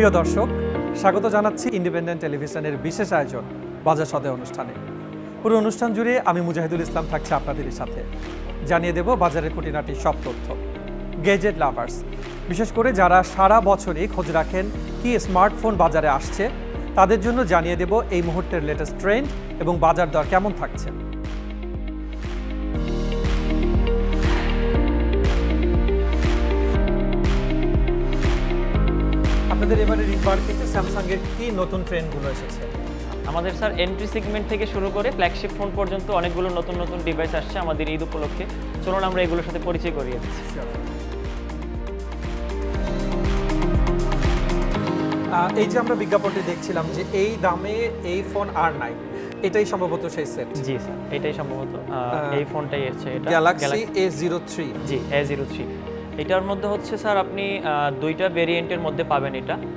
প্রিয় দর্শক, স্বাগত জানাচ্ছি ইন্ডিপেন্ডেন্ট টেলিভিশনের বিশেষ আয়োজন বাজার সদাই অনুষ্ঠানে। পুরো অনুষ্ঠান জুড়ে আমি মুজাহিদুল ইসলাম থাকছি আপনাদের সাথে। জানিয়ে দেব বাজারের খুঁটিনাটি সব তথ্য। গ্যাজেট লাভার্স, বিশেষ করে যারা সারা বছরই খোঁজ রাখেন কি স্মার্টফোন বাজারে আসছে, তাদের জন্য জানিয়ে দেব এই মুহূর্তের লেটেস্ট ট্রেন্ড এবং বাজার দর কেমন থাকছে। আপনাদের এবারে রিমার্কেটে স্যামসাং এর কি নতুন ট্রেন্ডগুলো এসেছে? আমাদের স্যার এন্ট্রি সেগমেন্ট থেকে শুরু করে ফ্ল্যাগশিপ ফোন পর্যন্ত অনেকগুলো নতুন নতুন ডিভাইস আসছে আমাদের ঈদ উপলক্ষে। চলুন আমরা এগুলোর সাথে পরিচয় করিয়ে দিচ্ছি। এই যে আমরা বিজ্ঞাপনটি দেখছিলাম যে এই দামে এই ফোন আর নাই, এটাই সম্ভবত সেই সেট। জি স্যার, এটাই সম্ভবত এই ফোনটাই এসেছে। এটা গ্যালাক্সি A03। জি, A03। এটার মধ্যে হচ্ছে স্যার আপনি দুইটা ভেরিয়েন্টের মধ্যে পাবেন।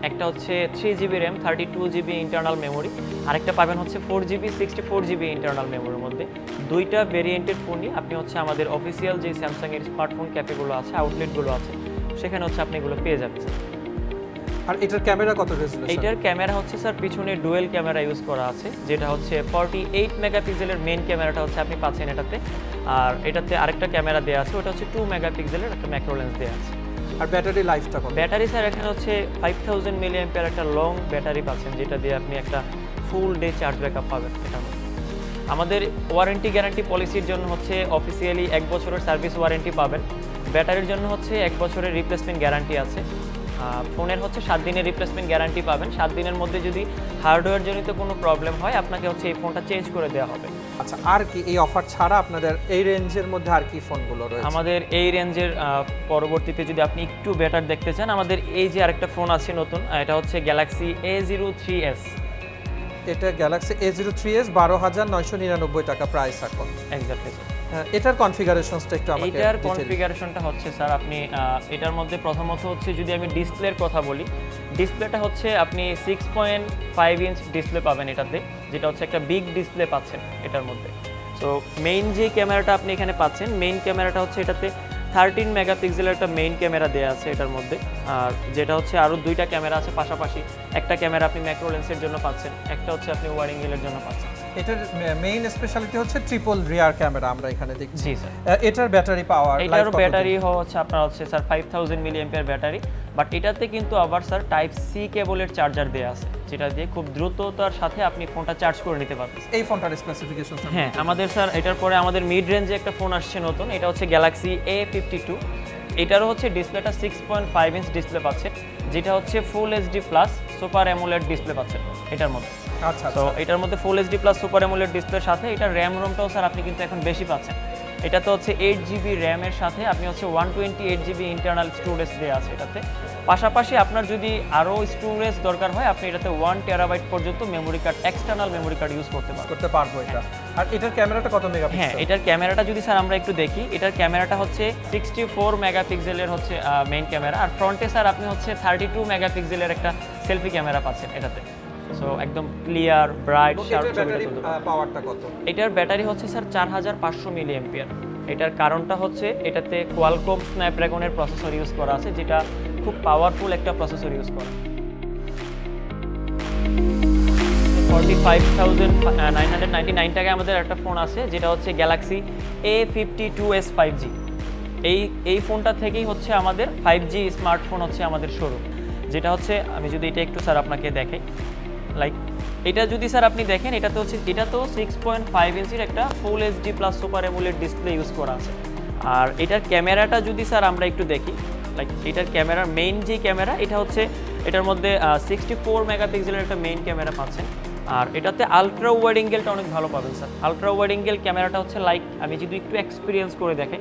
একটা হচ্ছে 3GB RAM 32GB internal memory, আরেকটা পাবেন হচ্ছে 4GB 64GB ইন্টারনাল মেমোরির মধ্যে। দুইটা ভেরিয়েন্টের ফোনই আপনি হচ্ছে আমাদের অফিসিয়াল যে স্যামসাং এর স্মার্টফোন ক্যাফেগুলো আছে, আউটলেটগুলো আছে, সেখানে হচ্ছে আপনি এগুলো পেয়ে যাবেন। আর এটার ক্যামেরা কত রেজোলিউশন? এটার ক্যামেরা হচ্ছে স্যার পিছনে ডুয়েল ক্যামেরা ইউজ করা আছে, যেটা হচ্ছে 48 মেগাপিক্সেলের মেইন ক্যামেরাটা হচ্ছে আপনি পাচ্ছেন এটাতে। আর এটাতে আরেকটা ক্যামেরা দেওয়া আছে, ওটা হচ্ছে 2 মেগাপিক্সেলের একটা ম্যাক্রো লেন্স দেওয়া আছে। আর ব্যাটারি লাইফটা কত? ব্যাটারি স্যার এখানে হচ্ছে 5000 মিলিঅ্যাম্পিয়ার একটা লং ব্যাটারি পাচ্ছেন, যেটা দিয়ে আপনি একটা ফুল ডে চার্জ ব্যাকআপ পাবেন। এটার মধ্যে আমাদের ওয়ারেন্টি গ্যারান্টি পলিসির জন্য হচ্ছে অফিসিয়ালি 1 বছরের সার্ভিস ওয়ারেন্টি পাবেন। ব্যাটারির জন্য হচ্ছে 1 বছরের রিপ্লেসমেন্ট গ্যারান্টি আছে। ফোনের হচ্ছে 7 দিনের রিপ্লেসমেন্ট গ্যারান্টি পাবেন। 7 দিনের মধ্যে যদি হার্ডওয়্যার জনিত কোনো প্রবলেম হয়, আপনাকে হচ্ছে এই ফোনটা চেঞ্জ করে দেওয়া হবে। আচ্ছা, আর কি এই অফার ছাড়া আপনাদের এই রেঞ্জের মধ্যে আর কি ফোনগুলো রয়েছে? আমাদের এই রেঞ্জের পরবর্তীতে যদি আপনি একটু বেটার দেখতে চান, আমাদের এই যে আরেকটা ফোন আছে নতুন, এটা হচ্ছে গ্যালাক্সি A03s। এটা গ্যালাক্সি A03s 12,999 টাকা প্রাইস এখন। এক্স্যাক্টলি। এটার কনফিগারেশনটা একটু আমাকে এটার কনফিগারেশনটা হচ্ছে স্যার আপনি এটার মধ্যে প্রথমত হচ্ছে যদি আমি ডিসপ্লের কথা বলি, ডিসপ্লেটা হচ্ছে আপনি 6.5 ইঞ্চ ডিসপ্লে পাবেন এটাতে, যেটা হচ্ছে একটা বিগ ডিসপ্লে পাচ্ছেন এটার মধ্যে। তো মেইন যে ক্যামেরাটা আপনি এখানে পাচ্ছেন, মেইন ক্যামেরাটা হচ্ছে এটাতে 13 মেগাপিক্সেলের একটা মেইন ক্যামেরা দেওয়া আছে এটার মধ্যে। আর যেটা হচ্ছে আরও দুইটা ক্যামেরা আছে পাশাপাশি। একটা ক্যামেরা আপনি ম্যাক্রো লেন্সের জন্য পাচ্ছেন, একটা হচ্ছে আপনি ওয়াইড অ্যাঙ্গেলের জন্য পাচ্ছেন। এটার মেইন স্পেশালিটি হচ্ছে ট্রিপল রিয়ার ক্যামেরা আমরা এখানে দেখছি। জি স্যার। এটার ব্যাটারি পাওয়ার, এটারও ব্যাটারি হচ্ছে আপনার হচ্ছে স্যার 5000 মিলিঅ্যাম্পিয়ার ব্যাটারি। বাট এটাতে কিন্তু আবার স্যার টাইপ সি কেবলের চার্জার দেওয়া আছে, যেটা দিয়ে খুব দ্রুততার সাথে আপনি ফোনটা চার্জ করে নিতে পারবেন। এই ফোনটার স্পেসিফিকেশন? হ্যাঁ, আমাদের স্যার এটার পরে আমাদের মিড রেঞ্জে একটা ফোন আসছে নতুন, এটা হচ্ছে গ্যালাক্সি A52। এটারও হচ্ছে ডিসপ্লেটা 6.5 ইঞ্চ ডিসপ্লে পাচ্ছে, যেটা হচ্ছে full HD plus super AMOLED display পাচ্ছেন এটার মধ্যে। আচ্ছা, তো এটার মধ্যে full HD plus super AMOLED ডিসপ্লের সাথে এটার র্যাম রোমটাও স্যার আপনি কিন্তু এখন বেশি পাচ্ছেন। এটাতে হচ্ছে 8GB র্যামের সাথে আপনি হচ্ছে 128GB ইন্টারনাল স্টোরেজ দেওয়া আছে এটাতে। পাশাপাশি আপনার যদি আরও স্টোরেজ দরকার হয়, আপনি এটাতে 1 টেরাবাইট পর্যন্ত memory card, external memory card use করতে পারবো এটা। আর এটার ক্যামেরাটা কত মেগাপিক্সেল? হ্যাঁ, এটার ক্যামেরাটা যদি স্যার আমরা একটু দেখি, এটার ক্যামেরাটা হচ্ছে 64 মেগাপিক্সেলের হচ্ছে মেইন ক্যামেরা। আর ফ্রন্টে স্যার আপনি হচ্ছে 32 মেগাপিক্সেলের একটা সেলফি ক্যামেরা পাচ্ছেন এটাতে। সো একদম ক্লিয়ার, ব্রাইট, শার্প ছবিটা তুলতে পারবেন। পাওয়ারটা কত? এটার ব্যাটারি হচ্ছে স্যার 4500 মিলিঅ্যাম্পিয়ার। এটার কারণটা হচ্ছে এটাতে কোয়ালকম স্ন্যাপড্রাগনের প্রসেসর ইউজ করা আছে, যেটা খুব পাওয়ারফুল একটা প্রসেসর ইউজ করা। 45,999 টাকায় আমাদের একটা ফোন আছে, যেটা হচ্ছে গ্যালাক্সি A52s 5G। এই ফোনটা থেকেই হচ্ছে আমাদের 5G স্মার্টফোন হচ্ছে আমাদের শুরু, যেটা হচ্ছে আমি যদি এটা একটু স্যার আপনাকে দেখাই, লাইক এটা যদি স্যার আপনি দেখেন, এটাতে হচ্ছে এটাতেও 6.5 ইঞ্চির একটা full HD plus super AMOLED display use করা আছে। আর এটার ক্যামেরাটা যদি স্যার আমরা একটু দেখি, লাইক এটার ক্যামেরার মেইন যে ক্যামেরা, এটা হচ্ছে এটার মধ্যে 64 মেগাপিক্সেলের একটা মেইন ক্যামেরা পাচ্ছেন। আর এটাতে আলট্রা ওয়াইড অ্যাঙ্গেলটা অনেক ভালো পাবেন স্যার। আলট্রা ওয়াইড অ্যাঙ্গেল ক্যামেরাটা হচ্ছে লাইক আমি যদি একটু এক্সপিরিয়েন্স করে দেখাই,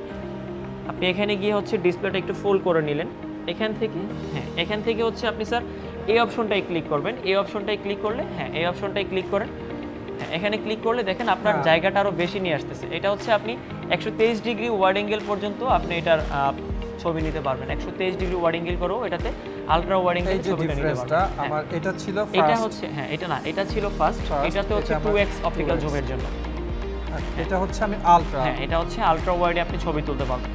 আপনি এখানে গিয়ে হচ্ছে ডিসপ্লেটা একটু ফোল্ড করে নিলেন এখান থেকে। হ্যাঁ, এখান থেকে হচ্ছে আপনি স্যার এই অপশনটাই ক্লিক করবেন। এই অপশনটাই ক্লিক করলে, হ্যাঁ এই অপশনটাই ক্লিক করেন। হ্যাঁ, এখানে ক্লিক করলে দেখেন আপনার জায়গাটা আরও বেশি নিয়ে আসতেছে। এটা হচ্ছে আপনি 123 ডিগ্রি ওয়াইড অ্যাঙ্গেল পর্যন্ত আপনি এটার ছবি নিতে পারবেন। 123 ডিগ্রি ওয়াইড অ্যাঙ্গেল করেও এটাতে আলট্রা ওয়াইড অ্যাঙ্গেল ছবিটা নিতে পারবেন। আমার এটা ছিল ফার্স্ট, এটা হচ্ছে হ্যাঁ এটা না, এটা ছিল ফার্স্ট, এটাতে হচ্ছে 2x অপটিক্যাল জুমের জন্য। এটা হচ্ছে আমি আলট্রা, হ্যাঁ এটা হচ্ছে আলট্রা ওয়াইডে আপনি ছবি তুলতে পারবেন।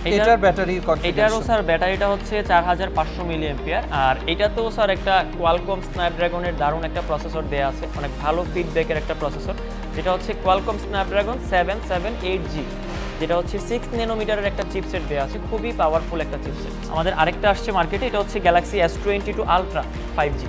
এটার ব্যাটারি এটারও কনফিগারেশন স্যার ব্যাটারিটা হচ্ছে 4500 মিলিঅ্যাম্পিয়ার, আর এটাতেও স্যার একটা কোয়ালকম স্ন্যাপড্রাগনের দারুণ একটা প্রসেসর দেয়া আছে, অনেক ভালো ফিডব্যাকের একটা প্রসেসর, যেটা হচ্ছে কোয়ালকম স্ন্যাপড্রাগন 778G, যেটা হচ্ছে 6 ন্যানোমিটারের একটা চিপসেট দেওয়া আছে, খুবই পাওয়ারফুল একটা চিপসেট। আমাদের আরেকটা আসছে মার্কেটে, এটা হচ্ছে গ্যালাক্সি S22 আলট্রা 5G।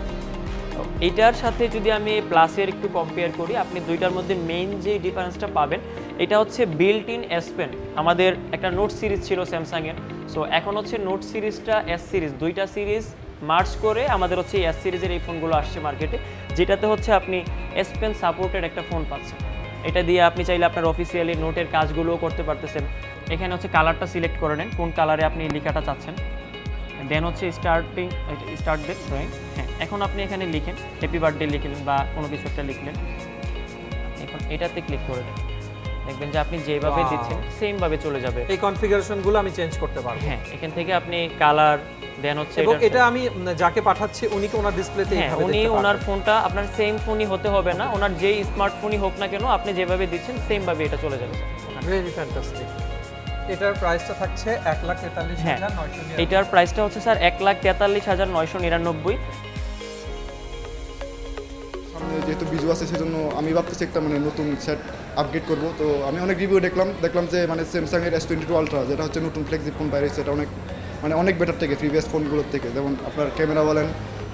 তো এইটার সাথে যদি আমি প্লাসের একটু কম্পেয়ার করি, আপনি দুইটার মধ্যে মেইন যে ডিফারেন্সটা পাবেন, এটা হচ্ছে বিল্ট ইন S Pen। আমাদের একটা নোট সিরিজ ছিল স্যামসাংয়ের, সো এখন হচ্ছে নোট সিরিজটা S সিরিজ, দুইটা সিরিজ মার্চ করে আমাদের হচ্ছে S সিরিজের এই ফোনগুলো আসছে মার্কেটে, যেটাতে হচ্ছে আপনি S Pen সাপোর্টেড একটা ফোন পাচ্ছেন। এটা দিয়ে আপনি চাইলে আপনার অফিসিয়ালি নোটের কাজগুলোও করতে পারতেছেন। এখানে হচ্ছে কালারটা সিলেক্ট করে নেন, কোন কালারে আপনি লেখাটা চাচ্ছেন, দেন হচ্ছে স্টার্ট দ্য ড্রয়িং। হ্যাঁ, এখন আপনি এখানে লিখেন হ্যাপি বার্থডে লিখলেন বা কোনো কিছু একটা লিখলেন, এখন এটাতে ক্লিক করে দেন, দেখবেন যে আপনি যেভাবে দিচ্ছেন সেমভাবে চলে যাবে। এই কনফিগারেশনগুলো আমি চেঞ্জ করতে পারবো। হ্যাঁ, এখান থেকে আপনি কালার দেন হচ্ছে এবং এটা আমি যাকে পাঠাচ্ছি উনি কি ওনার ডিসপ্লেতে হ্যাঁ, উনি ওনার ফোনটা আপনার সেম ফোনই হতে হবে না, ওনার যেই স্মার্টফোনই হোক না কেন আপনি যেভাবে দিচ্ছেন সেমভাবে এটা চলে যাবে। Really fantastic. এটার প্রাইসটা থাকছে 1,43,999। এটার প্রাইসটা হচ্ছে স্যার 1,43,999। সামনে যেহেতু বিজু আছে সেজন্য আমি ভাবতেছি একটা মানে নতুন সেট আপগ্রেড করব। তো আমি অনেক রিভিউ দেখলাম যে মানে স্যামসাংয়ের S22 আলট্রা, যেটা হচ্ছে নতুন ফ্লেক্সি ফোন বাইরে, সেটা অনেক বেটার থেকে প্রিভিয়াস ফোনগুলোর থেকে, যেমন আপনার ক্যামেরা বলেন,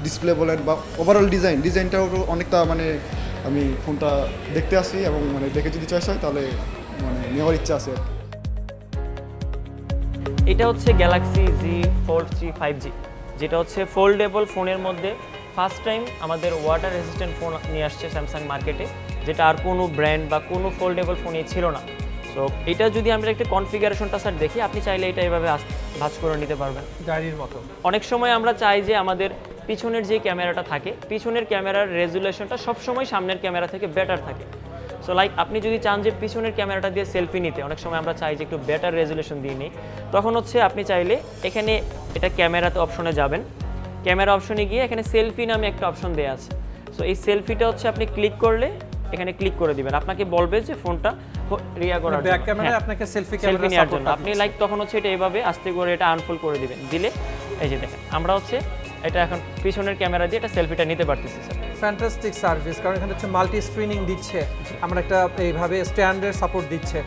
ডিসপ্লে বলেন বা ওভারঅল ডিজাইনটাও অনেকটা মানে আমি ফোনটা দেখতে আসি এবং মানে দেখে যদি চয়েস হয় তাহলে মানে নেওয়ার ইচ্ছা আছে। এটা হচ্ছে গ্যালাক্সি Z Fold 3 5G, যেটা হচ্ছে ফোল্ডেবল ফোনের মধ্যে ফার্স্ট টাইম আমাদের ওয়াটার রেজিস্ট্যান্ট ফোন নিয়ে আসছে স্যামসাং মার্কেটে, যেটা আর কোনো ব্র্যান্ড বা কোনো ফোল্ডেবল ফোনে ছিল না। সো এটা যদি আমরা একটা কনফিগারেশনটা স্যার দেখি, আপনি চাইলে এটা এভাবে ভাঁজ করে নিতে পারবেন ডায়েরির মতো। অনেক সময় আমরা চাই যে আমাদের পিছনের যে ক্যামেরাটা থাকে, পিছনের ক্যামেরার রেজুলেশনটা সবসময় সামনের ক্যামেরা থেকে বেটার থাকে। সো লাইক আপনি যদি চান যে পিছনের ক্যামেরাটা দিয়ে সেলফি নিতে, অনেক সময় আমরা চাই যে একটু বেটার রেজুলেশন দিয়ে নিই, তখন হচ্ছে আপনি চাইলে এখানে এটা ক্যামেরাতে অপশনে যাবেন, ক্যামেরা অপশনে গিয়ে এখানে সেলফি নামে একটা অপশন দেওয়া আছে। সো এই সেলফিটা হচ্ছে আপনি ক্লিক করলে এখানে ক্লিক করে দিবেন, আপনাকে বলবে যে ফোনটা রিয়া করার ব্যাক ক্যামেরায় আপনাকে সেলফি সেলফি নেওয়ার জন্য আপনি লাইক তখন হচ্ছে এটা এইভাবে আস্তে করে এটা আনফোল্ড করে দিবেন, দিলে এই যে দেখেন আমরা হচ্ছে এটা এখন পিছনের ক্যামেরা দিয়ে এটা সেলফিটা নিতে পারতেছি স্যার। ফ্যান্টাস্টিক সার্ভিস, কারণ এখানে হচ্ছে মাল্টি স্ক্রিনিং দিচ্ছে, আমরা একটা এইভাবে স্ট্যান্ডার্ড সাপোর্ট দিচ্ছে,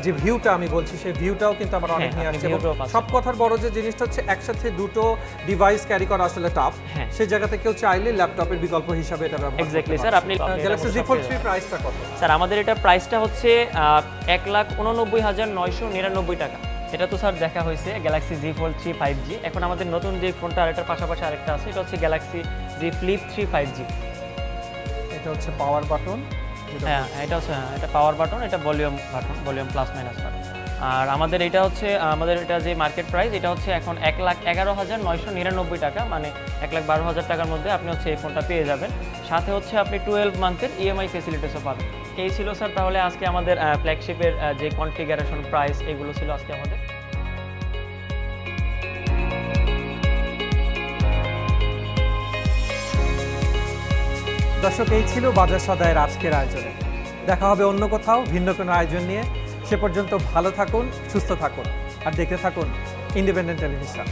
যে ভিউটা আমি বলছি সেই ভিউটাও কিন্তু আমরা অনেক নিয়ে আসছে। সব কথার বড় যে জিনিসটা হচ্ছে একসাথে দুটো ডিভাইস ক্যারি করা আসলে টাফ, সেই জায়গাতে কেউ চাইলে ল্যাপটপের বিকল্প হিসাবে এটা ব্যবহার করতে পারে। Exactly sir. আপনি গ্যালাক্সি Z Fold 3 প্রাইসটা কত? স্যার আমাদের এটা প্রাইসটা হচ্ছে 1,89,999 টাকা। এটা তো স্যার দেখা হয়েছে গ্যালাক্সি Z Fold 3 5G। এখন আমাদের নতুন যে ফোনটা আর এটার পাশাপাশি আরেকটা আছে, এটা হচ্ছে গ্যালাক্সি Z Flip 3 5G। এটা হচ্ছে পাওয়ার বাটন, হ্যাঁ এটা হচ্ছে এটা পাওয়ার বাটন, এটা volume button, volume plus minus button. আর আমাদের এটা হচ্ছে আমাদের এটা যে মার্কেট প্রাইস, এটা হচ্ছে এখন 1,11,999 টাকা, মানে 1,12,000 টাকার মধ্যে আপনি হচ্ছে এই ফোনটা পেয়ে যাবেন। সাথে হচ্ছে আপনি 12 মান্থের EMI ফেসিলিটিসও পাবেন। এই ছিল স্যার তাহলে আজকে আমাদের ফ্ল্যাগশিপের যে কনফিগারেশন প্রাইস, এগুলো ছিল আজকে আমাদের। দর্শক, এই ছিল বাজার সদাইয়ের আজকের আয়োজনে। দেখা হবে অন্য কোথাও ভিন্ন কোনো আয়োজন নিয়ে। সে পর্যন্ত ভালো থাকুন, সুস্থ থাকুন আর দেখতে থাকুন ইন্ডিপেন্ডেন্ট টেলিভিশন।